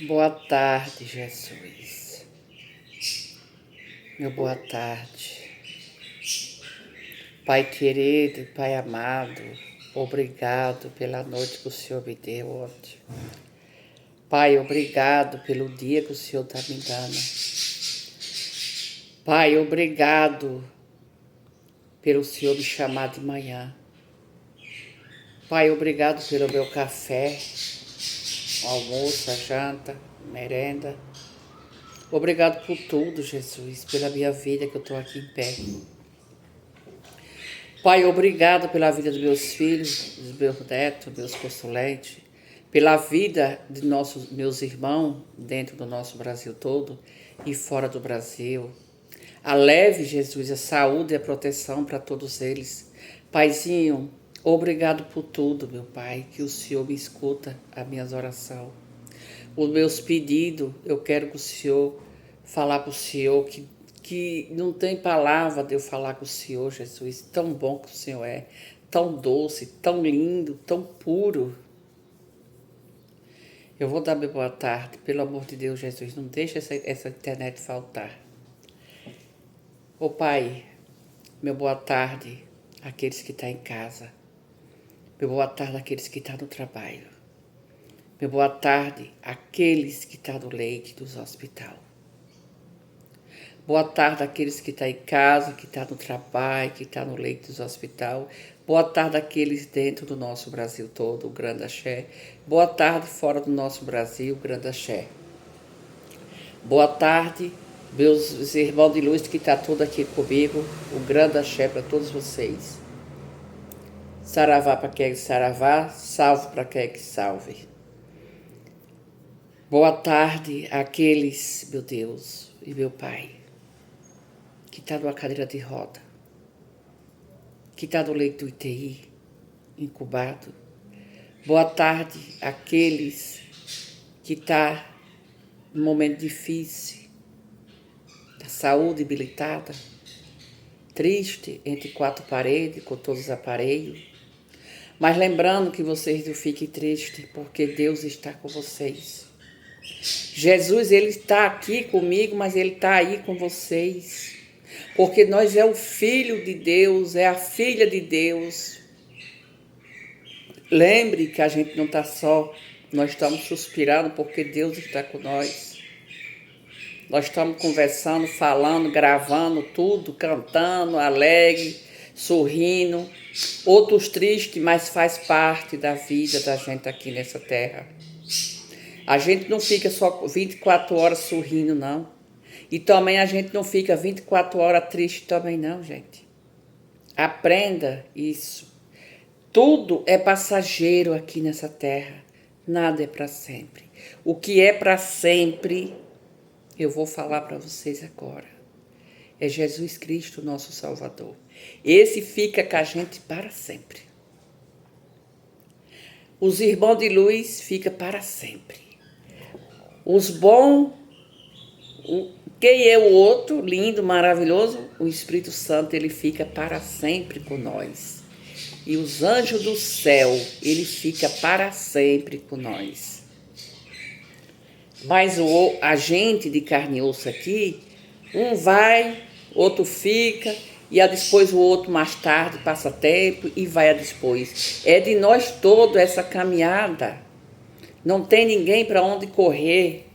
Boa tarde, Jesus. Meu boa tarde. Pai querido, Pai amado, obrigado pela noite que o Senhor me deu ontem. Pai, obrigado pelo dia que o Senhor está me dando. Pai, obrigado pelo Senhor me chamar de manhã. Pai, obrigado pelo meu café, almoço, janta, merenda. Obrigado por tudo, Jesus, pela minha vida que eu estou aqui em pé. Pai, obrigado pela vida dos meus filhos, dos meus netos, meus consulentes, pela vida de meus irmãos dentro do nosso Brasil todo e fora do Brasil. Aleve, Jesus, a saúde e a proteção para todos eles. Paizinho, obrigado por tudo, meu Pai, que o Senhor me escuta as minhas orações. Os meus pedidos, eu quero que o Senhor falar para o Senhor que não tem palavra de eu falar com o Senhor, Jesus, tão bom que o Senhor é, tão doce, tão lindo, tão puro. Eu vou dar minha boa tarde, pelo amor de Deus, Jesus, não deixa essa internet faltar. Ô Pai, meu boa tarde àqueles que estão em casa, meu boa tarde àqueles que estão no trabalho, meu boa tarde àqueles que estão no leite dos hospitais. Boa tarde àqueles que estão em casa, que estão no trabalho, que estão no leito dos hospitais. Boa tarde àqueles dentro do nosso Brasil todo, o grande axé. Boa tarde fora do nosso Brasil, o grande axé. Boa tarde, meus irmãos de luz que estão todos aqui comigo, o grande axé para todos vocês. Saravá para quem é que saravá, salve para quem é que salve. Boa tarde àqueles, meu Deus e meu Pai, que está numa cadeira de roda, que está no leito do UTI, incubado. Boa tarde àqueles que estão num momento difícil, da saúde debilitada, triste, entre quatro paredes, com todos os aparelhos. Mas lembrando que vocês não fiquem tristes, porque Deus está com vocês. Jesus, Ele está aqui comigo, mas Ele está aí com vocês. Porque nós é o Filho de Deus, é a Filha de Deus. Lembre que a gente não está só, nós estamos suspirando porque Deus está com nós. Nós estamos conversando, falando, gravando tudo, cantando, alegre, sorrindo. Outros tristes, mas faz parte da vida da gente aqui nessa terra. A gente não fica só 24 horas sorrindo, não. E também a gente não fica 24 horas triste também não, gente. Aprenda isso. Tudo é passageiro aqui nessa terra. Nada é para sempre. O que é para sempre, eu vou falar para vocês agora. É Jesus Cristo, nosso Salvador. Esse fica com a gente para sempre. Os irmãos de luz ficam para sempre. Os bons, quem é o outro, lindo, maravilhoso, o Espírito Santo, ele fica para sempre com nós. E os anjos do céu, ele fica para sempre com nós. Mas a gente de carne e osso aqui, um vai, outro fica, e depois o outro mais tarde passa tempo e vai depois. É de nós todos essa caminhada. Não tem ninguém para onde correr.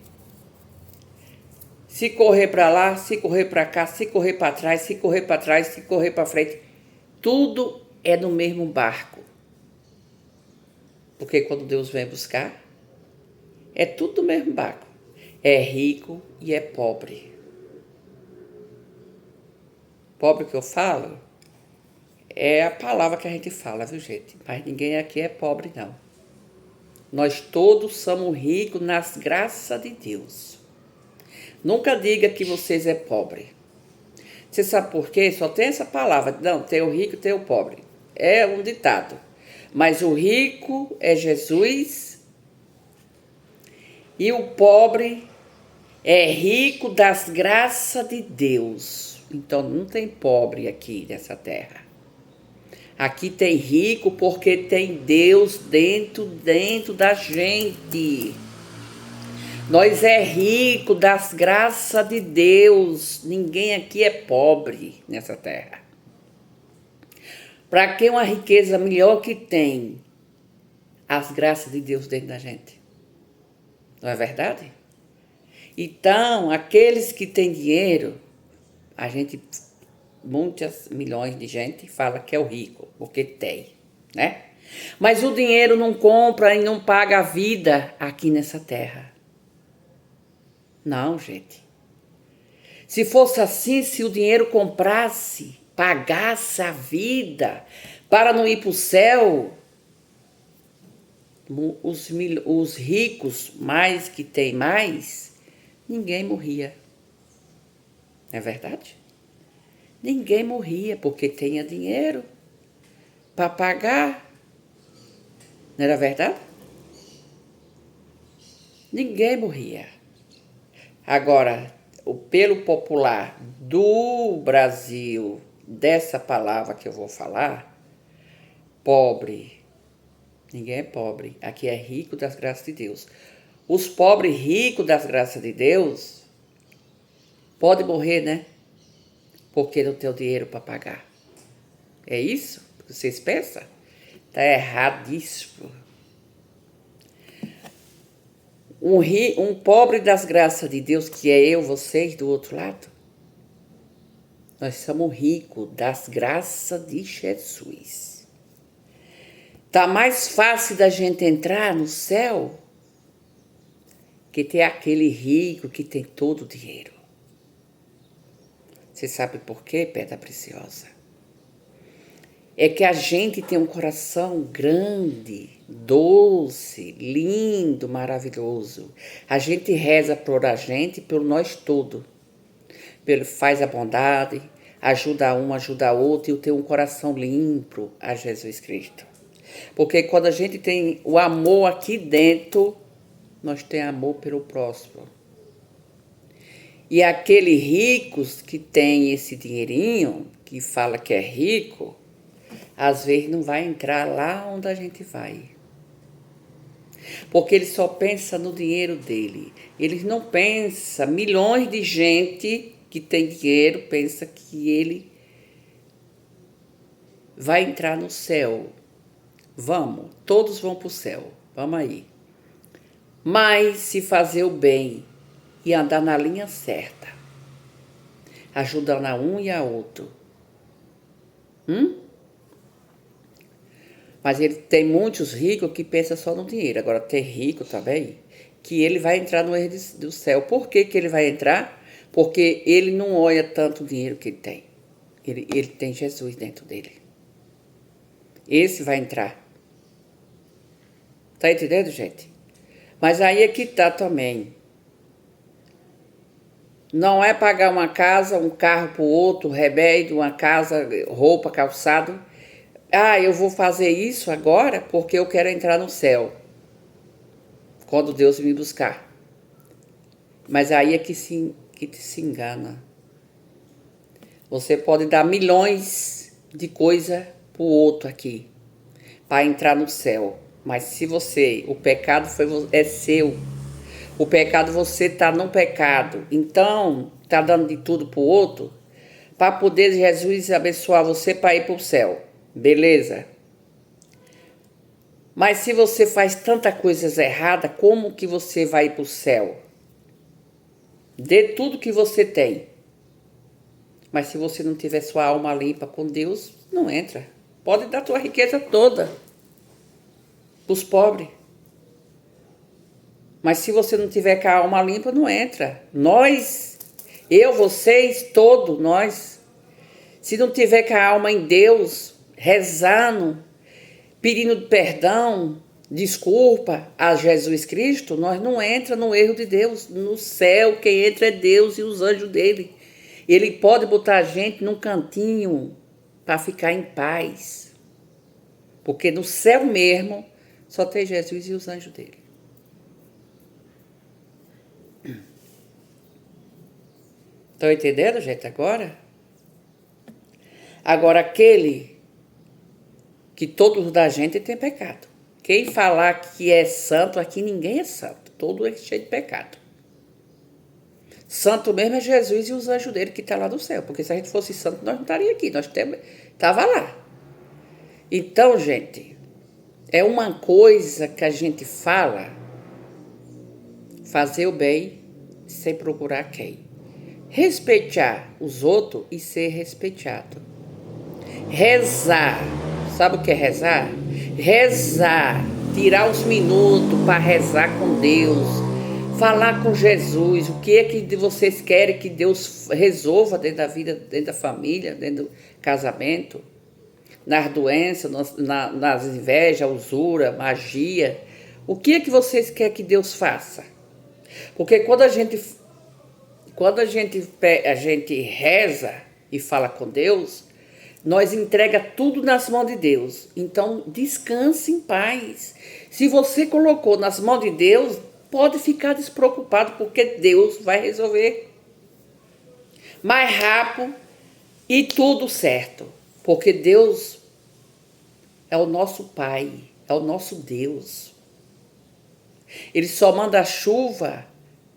Se correr para lá, se correr para cá, se correr para trás, se correr para trás, se correr para frente, tudo é no mesmo barco. Porque quando Deus vem buscar, é tudo do mesmo barco. É rico e é pobre. Pobre que eu falo é a palavra que a gente fala, viu, gente? Mas ninguém aqui é pobre, não. Nós todos somos ricos nas graças de Deus. Nunca diga que vocês é pobre. Você sabe por quê? Só tem essa palavra. Não, tem o rico e tem o pobre. É um ditado. Mas o rico é Jesus e o pobre é rico das graças de Deus. Então não tem pobre aqui nessa terra. Aqui tem rico porque tem Deus dentro da gente. Nós é rico das graças de Deus. Ninguém aqui é pobre nessa terra. Para que uma riqueza melhor que tem as graças de Deus dentro da gente? Não é verdade? Então, aqueles que têm dinheiro, a gente, muitas milhões de gente fala que é o rico, porque tem, né? Mas o dinheiro não compra e não paga a vida aqui nessa terra. Não, gente. Se fosse assim, se o dinheiro comprasse, pagasse a vida para não ir para o céu, os ricos, mais que tem mais, ninguém morria. Não é verdade? Ninguém morria porque tinha dinheiro para pagar. Não era verdade? Ninguém morria. Agora, o pelo popular do Brasil, dessa palavra que eu vou falar, pobre. Ninguém é pobre. Aqui é rico das graças de Deus. Os pobres ricos das graças de Deus podem morrer, né? Porque não tem o dinheiro para pagar. É isso que vocês pensam? Está erradíssimo. Um pobre das graças de Deus, que é eu, vocês, do outro lado, nós somos ricos das graças de Jesus. Tá mais fácil da gente entrar no céu que ter aquele rico que tem todo o dinheiro. Você sabe por quê, Pedra Preciosa? É que a gente tem um coração grande, doce, lindo, maravilhoso. A gente reza por a gente, por nós todos. Faz a bondade, ajuda um, ajuda outro, e eu tenho um coração limpo a Jesus Cristo. Porque quando a gente tem o amor aqui dentro, nós temos amor pelo próximo. E aqueles ricos que tem esse dinheirinho, que fala que é rico, às vezes não vai entrar lá onde a gente vai. Porque ele só pensa no dinheiro dele. Ele não pensa, milhões de gente que tem dinheiro pensa que ele vai entrar no céu. Vamos, todos vão para o céu, vamos aí. Mas se fazer o bem e andar na linha certa, ajudando a um e a outro, Mas ele tem muitos ricos que pensam só no dinheiro. Agora tem rico também que ele vai entrar no erro do céu. Por que ele vai entrar? Porque ele não olha tanto o dinheiro que ele tem. Ele tem Jesus dentro dele. Esse vai entrar. Tá entendendo, gente? Mas aí é que tá também. Não é pagar uma casa, um carro pro outro, remédio, uma casa, roupa, calçado. Ah, eu vou fazer isso agora porque eu quero entrar no céu. Quando Deus me buscar. Mas aí é que se engana. Você pode dar milhões de coisas pro outro aqui, para entrar no céu. Mas se o pecado é seu. O pecado, você tá no pecado. Então, tá dando de tudo pro outro, para poder Jesus abençoar você para ir pro céu. Beleza? Mas se você faz tanta coisas erradas, como que você vai para o céu? Dê tudo que você tem. Mas se você não tiver sua alma limpa com Deus, não entra. Pode dar tua riqueza toda para os pobres. Mas se você não tiver com a alma limpa, não entra. Nós, eu, vocês, todos nós, se não tiver com a alma em Deus, rezando, pedindo perdão, desculpa a Jesus Cristo, nós não entra no erro de Deus. No céu, quem entra é Deus e os anjos dele. Ele pode botar a gente num cantinho para ficar em paz. Porque no céu mesmo só tem Jesus e os anjos dele. Estão entendendo, gente, agora? Agora, aquele que todos da gente tem pecado. Quem falar que é santo, aqui ninguém é santo. Todo é cheio de pecado. Santo mesmo é Jesus e os anjos dele que estão lá no céu. Porque se a gente fosse santo, nós não estaríamos aqui. Nós estava lá. Então, gente, é uma coisa que a gente fala, fazer o bem sem procurar quem. Respeitar os outros e ser respeitado. Rezar. Sabe o que é rezar? Rezar. Tirar uns minutos para rezar com Deus. Falar com Jesus. O que é que vocês querem que Deus resolva dentro da vida, dentro da família, dentro do casamento, nas doenças, nas invejas, usura, magia. O que é que vocês querem que Deus faça? Porque quando a gente reza e fala com Deus, nós entrega tudo nas mãos de Deus. Então, descanse em paz. Se você colocou nas mãos de Deus, pode ficar despreocupado, porque Deus vai resolver mais rápido e tudo certo. Porque Deus é o nosso Pai, é o nosso Deus. Ele só manda a chuva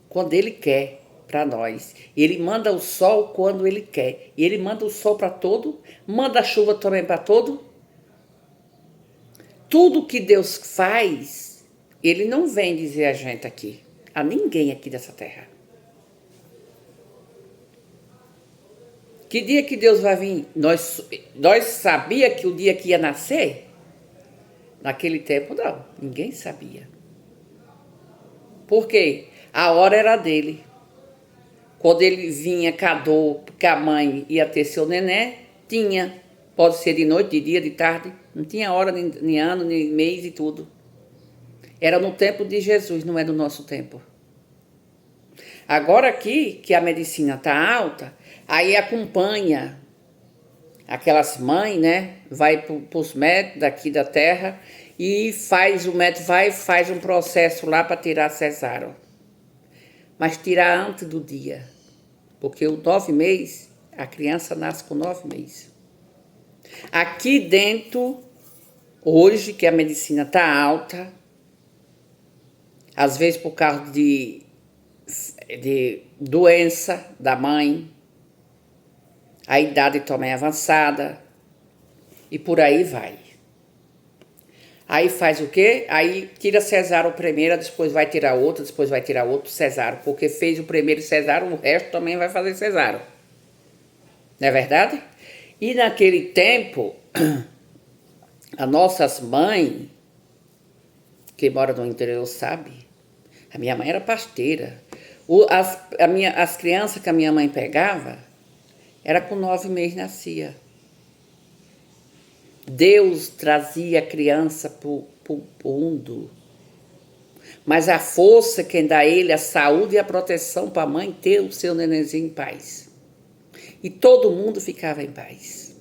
quando Ele quer para nós. Ele manda o sol quando Ele quer. E Ele manda o sol para todo, manda a chuva também para todo. Tudo que Deus faz, Ele não vem dizer a gente aqui, a ninguém aqui dessa terra. Que dia que Deus vai vir? Nós sabia que o dia que ia nascer? Naquele tempo não, ninguém sabia. Por quê? A hora era dele. Quando ele vinha, cadou, que a mãe ia ter seu neném, tinha. Pode ser de noite, de dia, de tarde. Não tinha hora, nem ano, nem mês e tudo. Era no tempo de Jesus, não é no nosso tempo. Agora aqui, que a medicina está alta, aí acompanha aquelas mães, né? Vai para os médicos daqui da terra e o médico faz um processo lá para tirar cesárea. Mas tirar antes do dia. Porque o 9 meses, a criança nasce com 9 meses. Aqui dentro, hoje que a medicina está alta, às vezes por causa de doença da mãe, a idade também é avançada, e por aí vai. Aí faz o quê? Aí tira cesárea primeiro, depois vai tirar outra, depois vai tirar outro cesárea, porque fez o primeiro cesárea, o resto também vai fazer cesárea. Não é verdade? E naquele tempo, as nossas mães, quem mora no interior sabe, a minha mãe era pasteira. As crianças que a minha mãe pegava, era com 9 meses nascia. Deus trazia a criança para o mundo. Mas a força quem dá a ele, a saúde e a proteção para a mãe ter o seu nenenzinho em paz. E todo mundo ficava em paz.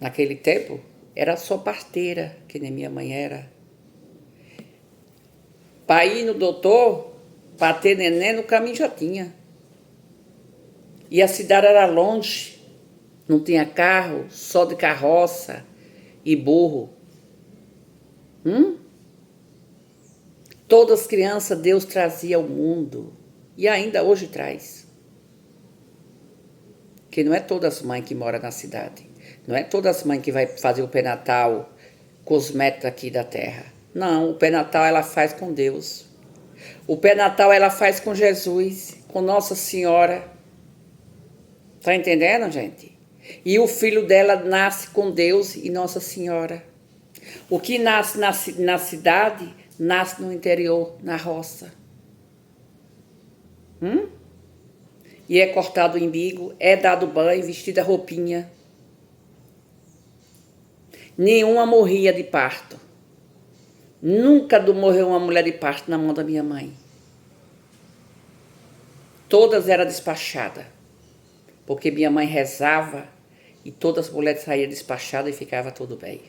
Naquele tempo, era só parteira, que nem minha mãe era. Para ir no doutor, para ter neném, no caminho já tinha. E a cidade era longe. Não tinha carro, só de carroça e burro. Todas as crianças Deus trazia ao mundo. E ainda hoje traz. Que não é todas as mães que moram na cidade. Não é todas as mães que vai fazer o pré-natal com os métodos aqui da terra. Não, o pré-natal ela faz com Deus. O pré-natal ela faz com Jesus, com Nossa Senhora. Tá entendendo, gente? E o filho dela nasce com Deus e Nossa Senhora. O que nasce na cidade, nasce no interior, na roça. E é cortado o umbigo, é dado banho, vestida roupinha. Nenhuma morria de parto. Nunca morreu uma mulher de parto na mão da minha mãe. Todas eram despachadas. Porque minha mãe rezava e todas as mulheres saíam despachadas e ficava tudo bem.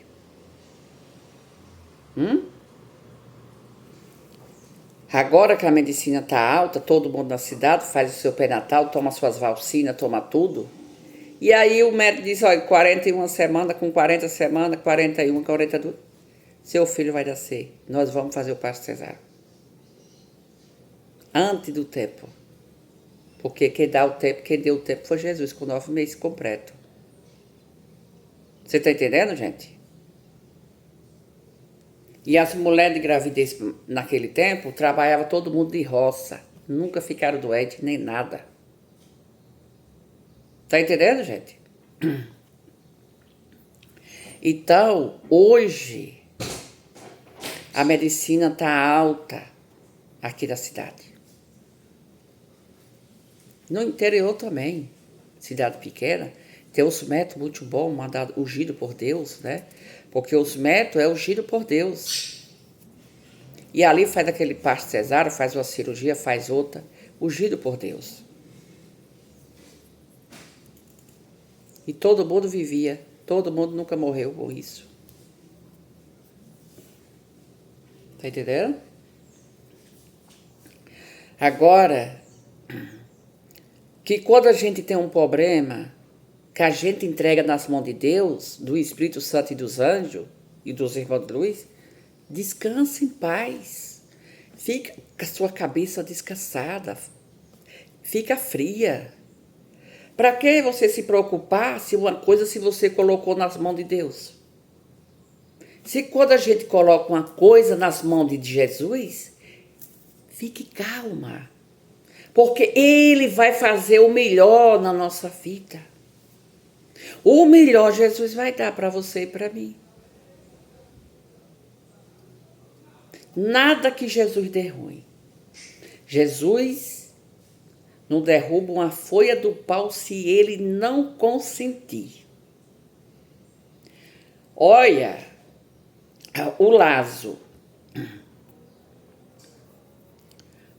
Agora que a medicina está alta, todo mundo na cidade faz o seu pré-natal, toma suas vacinas, toma tudo. E aí o médico diz, olha, 41 semanas, com 40 semanas, 41, 42, seu filho vai nascer. Nós vamos fazer o parto cesáreo. antes do tempo. Porque quem deu o tempo foi Jesus, com 9 meses completo. Você está entendendo, gente? E as mulheres de gravidez naquele tempo trabalhava todo mundo de roça. Nunca ficaram doentes, nem nada. Tá entendendo, gente? Então, hoje, a medicina tá alta aqui da cidade. No interior também, cidade pequena, tem os métodos muito bons, mandado, ungido por Deus, né? Porque os métodos é ungido por Deus. E ali faz aquele parto cesárea, faz uma cirurgia, faz outra, ungido por Deus. E todo mundo vivia, todo mundo nunca morreu por isso. Tá entendendo? Agora, que quando a gente tem um problema, que a gente entrega nas mãos de Deus, do Espírito Santo e dos anjos, e dos irmãos de luz, descanse em paz. Fica com a sua cabeça descansada. Fica fria. Para que você se preocupar se uma coisa se você colocou nas mãos de Deus? Se quando a gente coloca uma coisa nas mãos de Jesus, fique calma. Porque Ele vai fazer o melhor na nossa vida. O melhor Jesus vai dar para você e para mim. Nada que Jesus dê ruim. Jesus não derruba uma folha do pau se Ele não consentir. Olha, o Lázaro.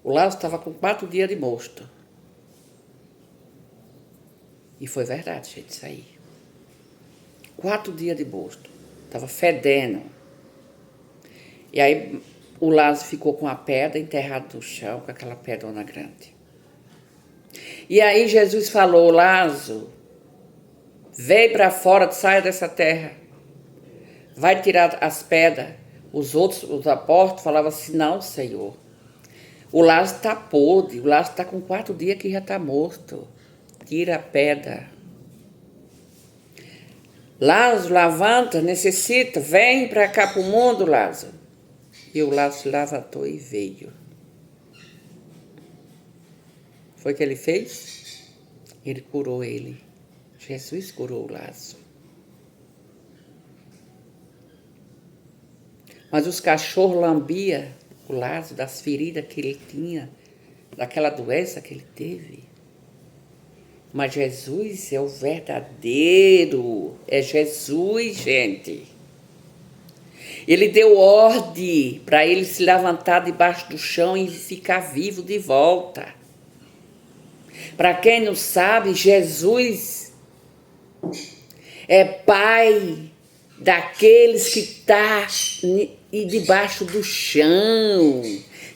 O Lázaro estava com 4 dias de morto. E foi verdade, gente, isso aí. 4 dias de morto. Estava fedendo. E aí o Lázaro ficou com a pedra enterrada no chão, com aquela pedrona grande. E aí Jesus falou, Lázaro, vem para fora, saia dessa terra. Vai tirar as pedras. Os apóstolos falavam assim, não, Senhor. O Lázaro está podre, o Lázaro está com 4 dias que já está morto. Tira a pedra. Lázaro, levanta, necessita, vem para cá para o mundo, Lázaro. E o Lázaro se levantou e veio. Foi o que ele fez? Ele curou ele. Jesus curou o Lázaro. Mas os cachorros lambiam o Lázaro das feridas que ele tinha, daquela doença que ele teve. Mas Jesus é o verdadeiro. É Jesus, gente. Ele deu ordem para ele se levantar debaixo do chão e ficar vivo de volta. Para quem não sabe, Jesus é pai daqueles que estão debaixo do chão.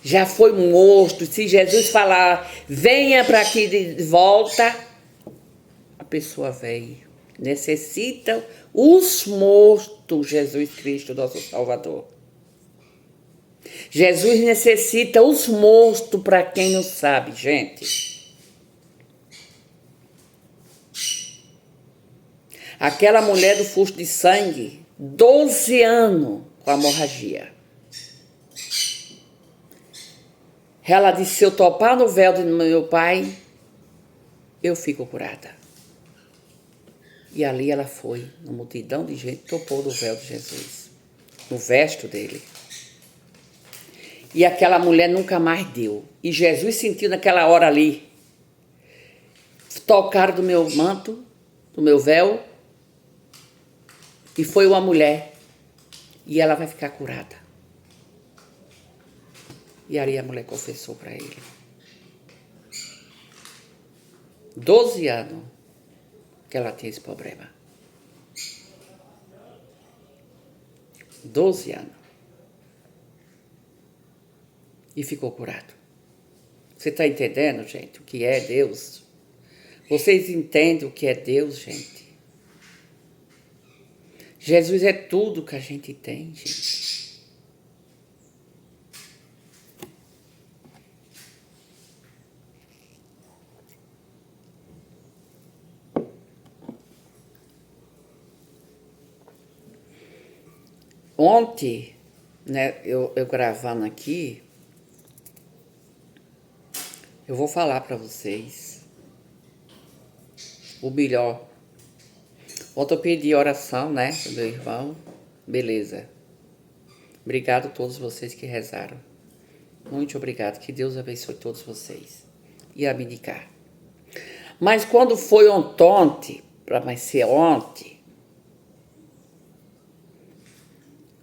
Já foi morto. Se Jesus falar, venha para aqui de volta, a pessoa vem. Necessita os mortos, Jesus Cristo, nosso Salvador. Jesus necessita os mortos, para quem não sabe, gente. Aquela mulher do fluxo de sangue, 12 anos com a hemorragia. Ela disse, se eu topar no véu do meu pai, eu fico curada. E ali ela foi, uma multidão de gente, topou no véu de Jesus, no vesto dele. E aquela mulher nunca mais deu. E Jesus sentiu naquela hora ali, tocaram do meu manto, do meu véu, e foi uma mulher, e ela vai ficar curada. E ali a mulher confessou para ele. 12 anos que ela tinha esse problema. 12 anos. E ficou curado. Você está entendendo, gente, o que é Deus? Vocês entendem o que é Deus, gente? Jesus é tudo que a gente tem, gente. Ontem, né, eu gravando aqui, eu vou falar para vocês o melhor. Ontem eu pedi oração, né, do meu irmão. Beleza. Obrigado a todos vocês que rezaram. Muito obrigado. Que Deus abençoe todos vocês. E a medicar. Mas quando foi ontem, para mais ser ontem,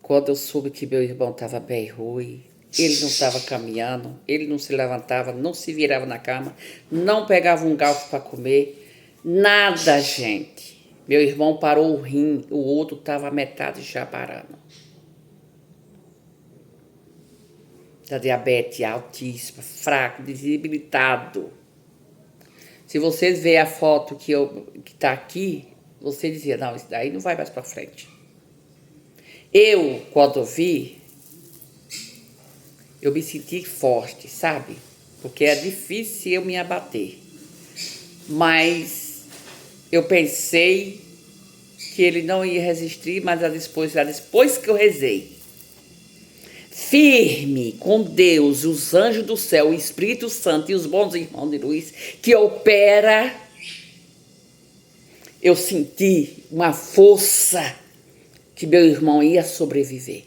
quando eu soube que meu irmão estava bem ruim, ele não estava caminhando, ele não se levantava, não se virava na cama, não pegava um garfo para comer, nada, gente. Meu irmão parou o rim, o outro estava metade já parando. Da diabetes altíssima, fraco, debilitado. Se vocês verem a foto que tá aqui, você dizia, não, isso daí não vai mais para frente. Eu, quando vi, eu me senti forte, sabe? Porque é difícil eu me abater. Mas eu pensei que ele não ia resistir, mas depois que eu rezei, firme com Deus, os anjos do céu, o Espírito Santo e os bons irmãos de luz, que opera, eu senti uma força que meu irmão ia sobreviver.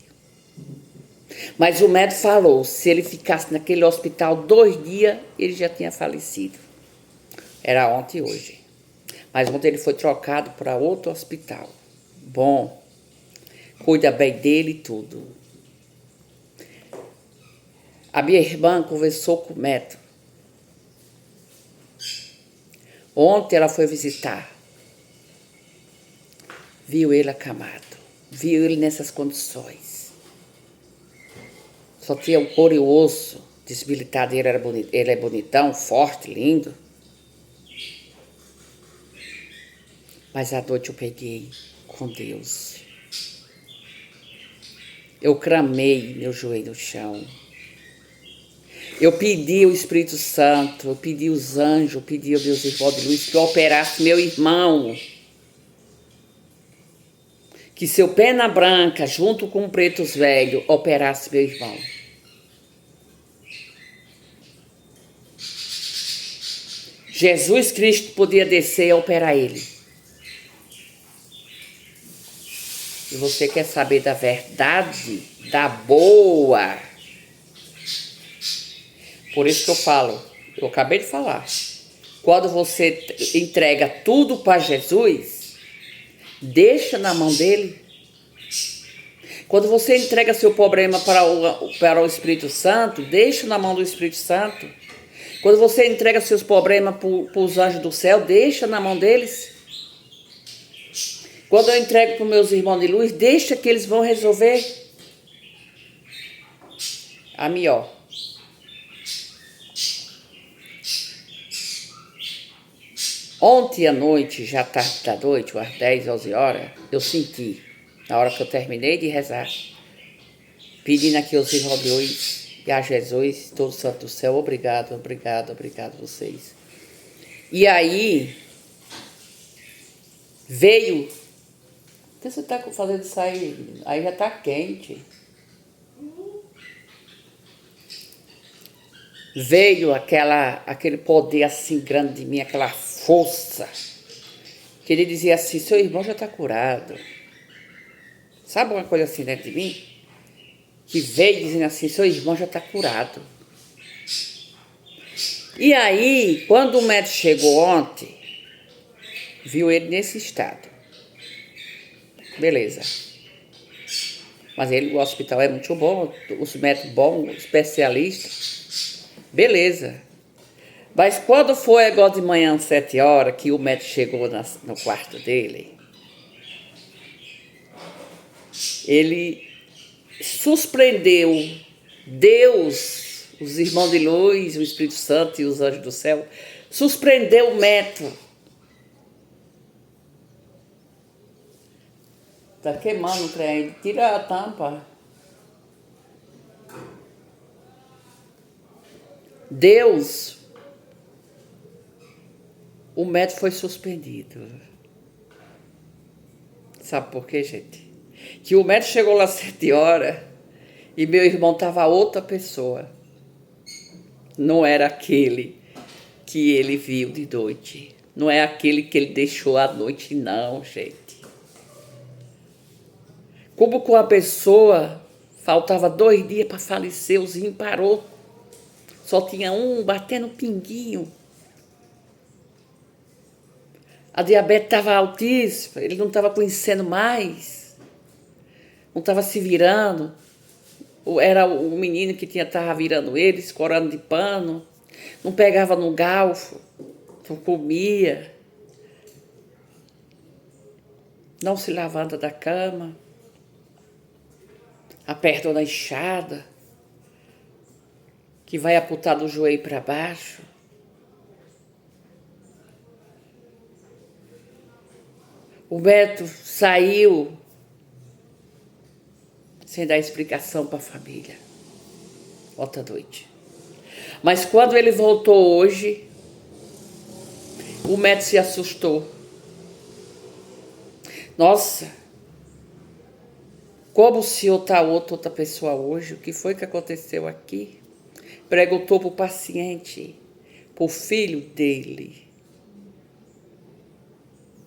Mas o médico falou, se ele ficasse naquele hospital 2 dias, ele já tinha falecido. Era ontem e hoje. Mas ontem ele foi trocado para outro hospital. Bom, cuida bem dele e tudo. A minha irmã conversou com o médico. Ontem ela foi visitar. Viu ele acamado. Viu ele nessas condições. Só tinha o couro e o osso desbilitado. Ele é bonitão, forte, lindo. Mas à noite eu peguei com Deus. Eu cramei meu joelho no chão. Eu pedi o Espírito Santo, eu pedi os anjos, eu pedi aos meus irmãos de luz que operasse meu irmão. Que seu Pena Branca, junto com o Pretos Velho, operasse meu irmão. Jesus Cristo podia descer e operar ele. E você quer saber da verdade, da boa? Por isso que eu falo, eu acabei de falar. Quando você entrega tudo para Jesus, deixa na mão dele. Quando você entrega seu problema para o Espírito Santo, deixa na mão do Espírito Santo. Quando você entrega seus problemas para os anjos do céu, deixa na mão deles. Quando eu entrego para os meus irmãos de luz, deixa que eles vão resolver. A melhor. Ontem à noite, já tarde da noite, umas 10, 11 horas, eu senti, na hora que eu terminei de rezar, pedindo aqui aos irmãos de luz e a Jesus, todo santo do céu, obrigado, obrigado, obrigado a vocês. E aí, veio, o que você está fazendo isso aí? Aí já está quente. Veio aquele poder assim grande de mim, aquela força, que ele dizia assim, seu irmão já está curado. Sabe uma coisa assim dentro de mim? Que veio dizendo assim, seu irmão já está curado. E aí, quando o médico chegou ontem, viu ele nesse estado. Beleza. Mas o hospital é muito bom, os médicos bons, especialistas. Beleza. Mas quando foi agora de manhã, 7 horas, que o médico chegou no quarto dele, ele surpreendeu Deus, os irmãos de luz, o Espírito Santo e os anjos do céu, surpreendeu o médico. Tá queimando o trem, tira a tampa. Deus, o médico foi suspendido. Sabe por quê, gente? que o médico chegou lá às 7 horas e meu irmão estava outra pessoa. Não era aquele que ele viu de noite. Não é aquele que ele deixou à noite, não, gente. Como com a pessoa, faltava 2 dias para falecer, o zinho parou. Só tinha um batendo pinguinho. A diabetes estava altíssima, ele não estava conhecendo mais. Não estava se virando. Era o menino que estava virando ele, escorando de pano. Não pegava no galfo, não comia. Não se lavava da cama. Apertou na enxada, que vai apontar do joelho para baixo. O médico saiu sem dar explicação para a família. Outra noite. Mas quando ele voltou hoje, o médico se assustou. Nossa, como o senhor está outra pessoa hoje? O que foi que aconteceu aqui? Perguntou para o paciente, para o filho dele,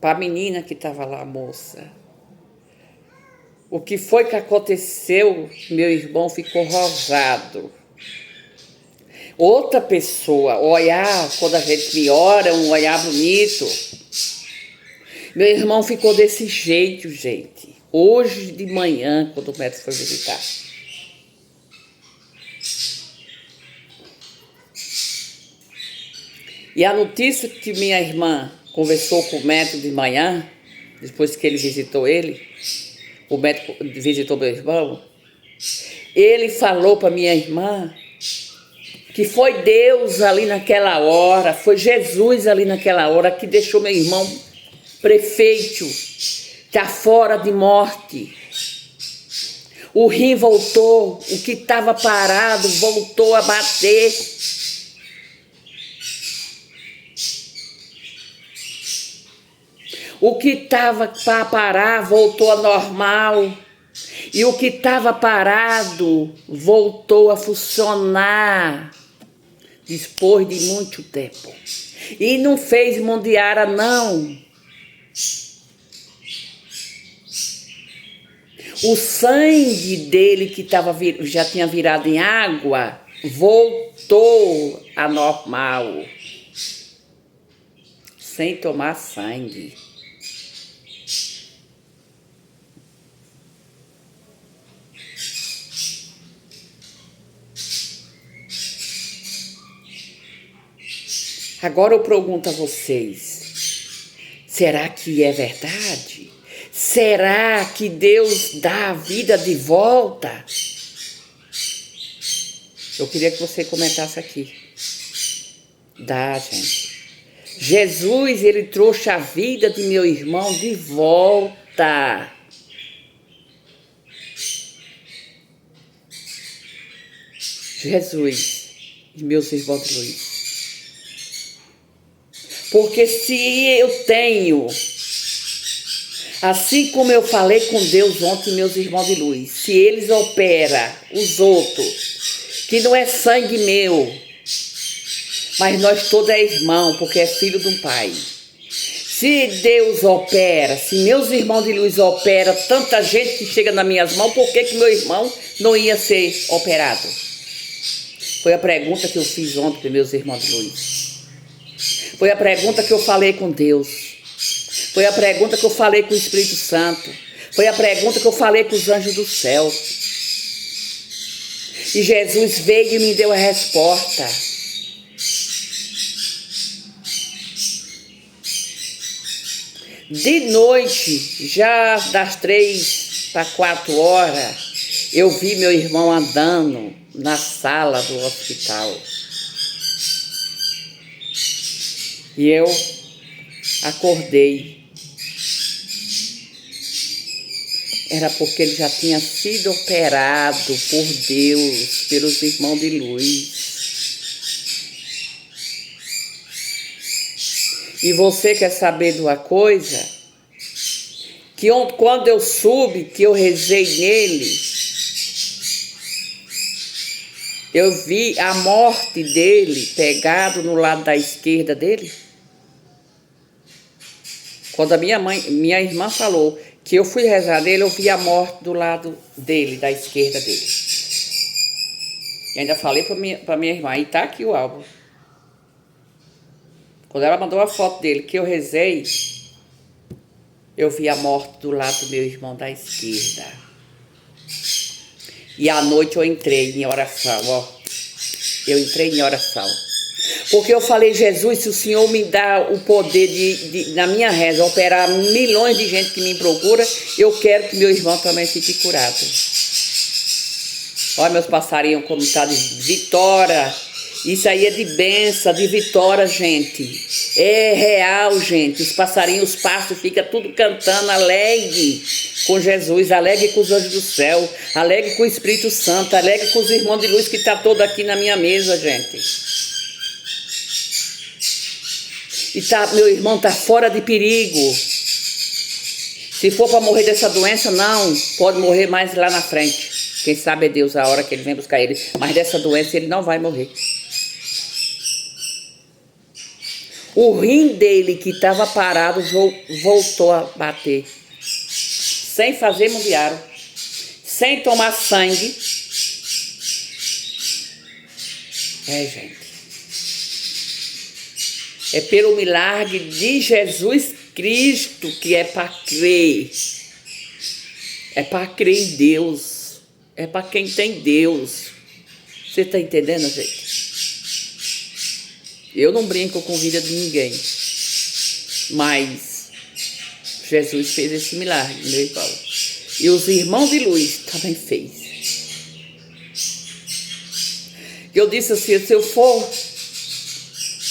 para a menina que estava lá, a moça. O que foi que aconteceu? Meu irmão ficou rosado. Outra pessoa, olhar, quando a gente me ora, um olhar bonito. Meu irmão ficou desse jeito, gente. Hoje de manhã, quando o médico foi visitar. E a notícia que minha irmã conversou com o médico de manhã, depois que ele visitou ele, o médico visitou meu irmão, ele falou para minha irmã que foi Deus ali naquela hora, foi Jesus ali naquela hora que deixou meu irmão prefeito, está fora de morte. O rim voltou, o que estava parado voltou a bater. O que estava para parar voltou a normal. E o que estava parado voltou a funcionar depois de muito tempo. E não fez mundiara, não. O sangue dele, que já tinha virado em água, voltou a normal. Sem tomar sangue. Agora eu pergunto a vocês, será que é verdade? Será que Deus dá a vida de volta? Eu queria que você comentasse aqui. Dá, gente. Jesus, ele trouxe a vida de meu irmão de volta. Jesus e meus irmãos de luz. Porque se eu tenho, assim como eu falei com Deus ontem, meus irmãos de luz, se eles operam os outros, que não é sangue meu, mas nós todos é irmão, porque é filho de um pai. Se Deus opera, se meus irmãos de luz operam, tanta gente que chega nas minhas mãos, por que meu irmão não ia ser operado? Foi a pergunta que eu fiz ontem para meus irmãos de luz. Foi a pergunta que eu falei com Deus. Foi a pergunta que eu falei com o Espírito Santo. Foi a pergunta que eu falei com os anjos do céu. E Jesus veio e me deu a resposta. De noite, já das 3 para 4 horas, eu vi meu irmão andando na sala do hospital. E eu acordei. Era porque ele já tinha sido operado por Deus, pelos irmãos de luz. E você quer saber de uma coisa? quando eu soube que eu rezei nele, eu vi a morte dele pegado no lado da esquerda dele. Quando a minha irmã falou que eu fui rezar nele, eu vi a morte do lado dele, da esquerda dele. E ainda falei pra minha irmã, e tá aqui o álbum. Quando ela mandou a foto dele, que eu rezei, eu vi a morte do lado do meu irmão da esquerda. E à noite eu entrei em oração, ó. Eu entrei em oração. Porque eu falei, Jesus, se o Senhor me dá o poder na minha reza, operar milhões de gente que me procura, eu quero que meu irmão também fique curado. Olha meus passarinhos como tá de vitória. Isso aí é de benção, de vitória, gente. É real, gente. Os passarinhos, os pastos, fica tudo cantando alegre com Jesus, alegre com os anjos do céu, alegre com o Espírito Santo, alegre com os irmãos de luz que tá todo aqui na minha mesa, gente. E meu irmão tá fora de perigo. Se for para morrer dessa doença, não. Pode morrer mais lá na frente. Quem sabe é Deus a hora que ele vem buscar ele. Mas dessa doença ele não vai morrer. O rim dele que estava parado voltou a bater. Sem fazer mundial. Sem tomar sangue. Gente. É pelo milagre de Jesus Cristo que é para crer. É para crer em Deus. É para quem tem Deus. Você está entendendo, gente? Eu não brinco com a vida de ninguém. Mas Jesus fez esse milagre, meu irmão. E os irmãos de luz também fez. Eu disse assim, se eu for...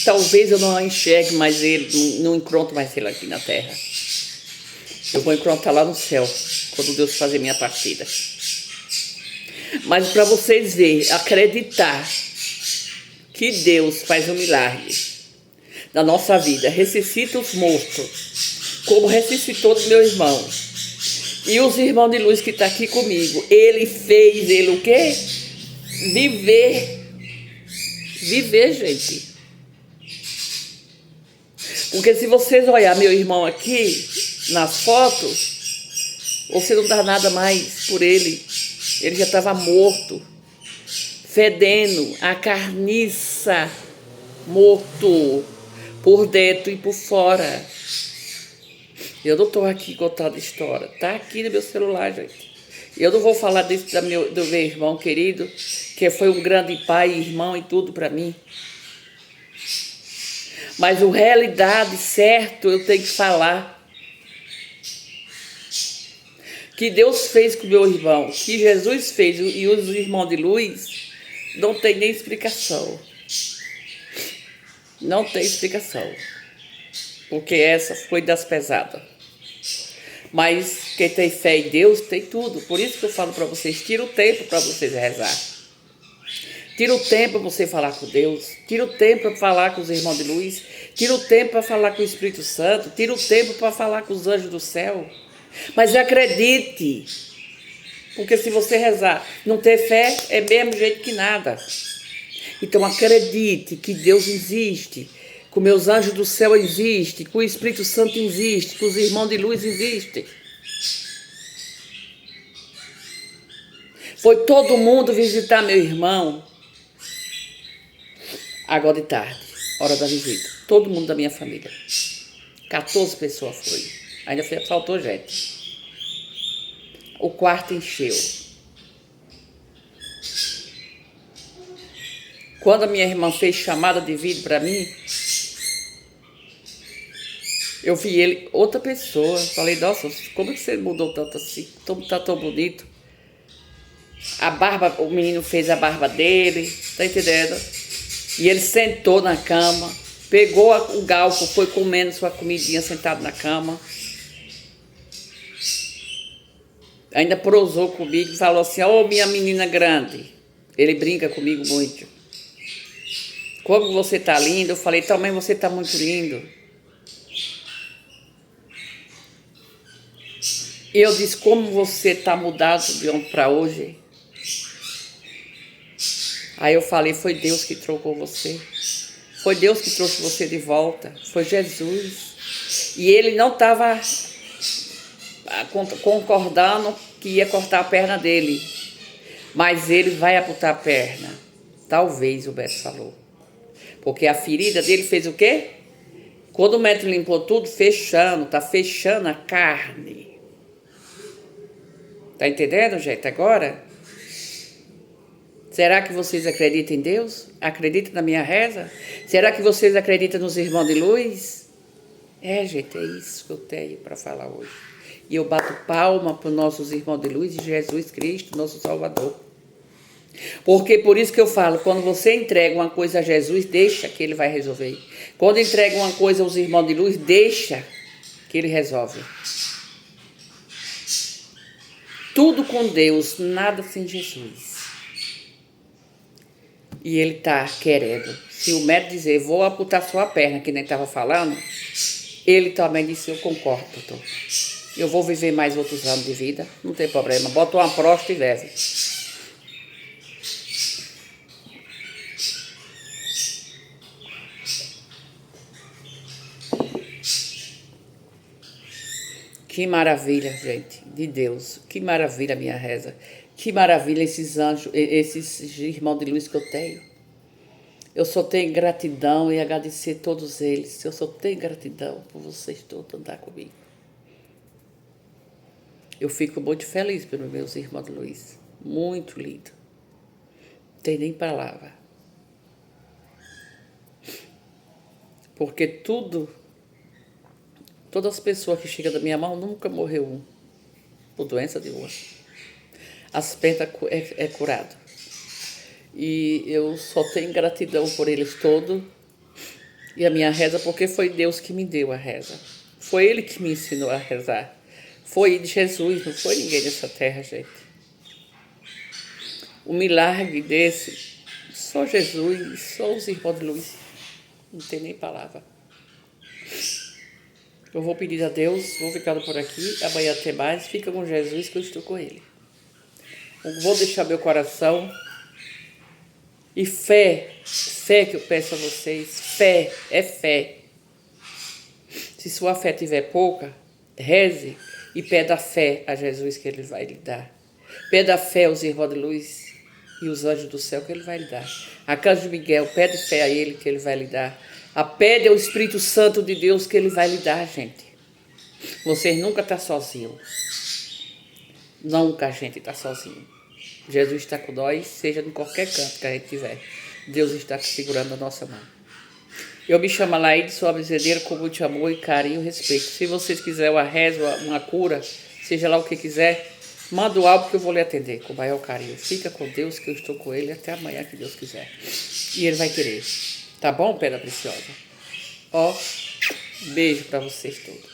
Talvez eu não enxergue mais ele, não encontro mais ele aqui na terra. Eu vou encontrar lá no céu, quando Deus fazer minha partida. Mas para vocês verem, acreditar que Deus faz um milagre na nossa vida, ressuscita os mortos, como ressuscitou do meu irmão. E os irmãos de luz que estão aqui comigo, ele fez ele o quê? Viver, gente. Porque se vocês olharem meu irmão aqui, nas fotos, você não dá nada mais por ele. Ele já estava morto, fedendo, a carniça, morto, por dentro e por fora. Eu não estou aqui contando história, está aqui no meu celular, gente. Eu não vou falar disso do meu irmão querido, que foi um grande pai, irmão e tudo para mim. Mas a realidade, certo, eu tenho que falar. Que Deus fez com o meu irmão, que Jesus fez e os irmãos de luz, não tem nem explicação. Não tem explicação. Porque essa foi das pesadas. Mas quem tem fé em Deus tem tudo. Por isso que eu falo para vocês, tira o tempo para vocês rezar. Tira o tempo para você falar com Deus. Tira o tempo para falar com os irmãos de luz. Tira o tempo para falar com o Espírito Santo. Tira o tempo para falar com os anjos do céu. Mas acredite. Porque se você rezar, não ter fé, é mesmo jeito que nada. Então acredite que Deus existe. Que os meus anjos do céu existem. Que o Espírito Santo existe. Que os irmãos de luz existem. Foi todo mundo visitar meu irmão. Agora de tarde, hora da visita. Todo mundo da minha família. 14 pessoas foi. Ainda faltou gente. O quarto encheu. Quando a minha irmã fez chamada de vídeo para mim, eu vi ele, outra pessoa. Falei, nossa, como que você mudou tanto assim? Tá tão bonito. A barba, o menino fez a barba dele, tá entendendo? E ele sentou na cama, pegou o galfo, foi comendo sua comidinha sentado na cama. Ainda prosou comigo e falou assim, ô minha menina grande. Ele brinca comigo muito. Como você tá lindo? Eu falei, também você tá muito lindo. E eu disse, como você está mudado de ontem para hoje? Aí eu falei, foi Deus que trocou você. Foi Deus que trouxe você de volta. Foi Jesus. E ele não estava concordando que ia cortar a perna dele. Mas ele vai amputar a perna. Talvez, o Beto falou. Porque a ferida dele fez o quê? Quando o médico limpou tudo, tá fechando a carne. Tá entendendo, gente, agora? Será que vocês acreditam em Deus? Acreditam na minha reza? Será que vocês acreditam nos irmãos de luz? Gente, é isso que eu tenho para falar hoje. E eu bato palma para os nossos irmãos de luz e Jesus Cristo, nosso Salvador. Porque por isso que eu falo, quando você entrega uma coisa a Jesus, deixa que Ele vai resolver. Quando entrega uma coisa aos irmãos de luz, deixa que Ele resolve. Tudo com Deus, nada sem Jesus. E Ele está querendo. Se o médico dizer, vou amputar sua perna, que nem estava falando, Ele também disse, eu concordo, doutor. Eu vou viver mais outros anos de vida, não tem problema. Bota uma próstata e leve. Que maravilha, gente, de Deus. Que maravilha a minha reza. Que maravilha esses anjos, esses irmãos de luz que eu tenho. Eu só tenho gratidão e agradecer a todos eles. Eu só tenho gratidão por vocês todos andar comigo. Eu fico muito feliz pelos meus irmãos de luz. Muito lindo. Não tem nem palavra. Porque todas as pessoas que chegam da minha mão, nunca morreu um por doença de uma. As pernas é curado. E eu só tenho gratidão por eles todos. E a minha reza, porque foi Deus que me deu a reza. Foi Ele que me ensinou a rezar. Foi Jesus, não foi ninguém nessa terra, gente. O milagre desse, só Jesus, só os irmãos de luz. Não tem nem palavra. Eu vou pedir a Deus, vou ficando por aqui, amanhã até mais, fica com Jesus que eu estou com Ele. Eu vou deixar meu coração e fé que eu peço a vocês, fé, é fé. Se sua fé tiver pouca, reze e pede a fé a Jesus que Ele vai lhe dar. Pede a fé aos irmãos de luz e os anjos do céu que Ele vai lhe dar. Arcanjo Miguel, pede fé a Ele que Ele vai lhe dar. Pede ao Espírito Santo de Deus que Ele vai lhe dar, gente. Vocês nunca estão sozinhos. Nunca a gente está sozinho. Jesus está com nós, seja em qualquer canto que a gente estiver. Deus está segurando a nossa mão. Eu me chamo Laide, sou a benzedeira com muito amor e carinho e respeito. Se vocês quiserem uma reza, uma cura, seja lá o que quiser, manda o álbum que eu vou lhe atender com o maior carinho. Fica com Deus que eu estou com Ele até amanhã que Deus quiser. E Ele vai querer. Tá bom, Pedra Preciosa? Beijo para vocês todos.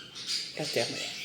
Até amanhã.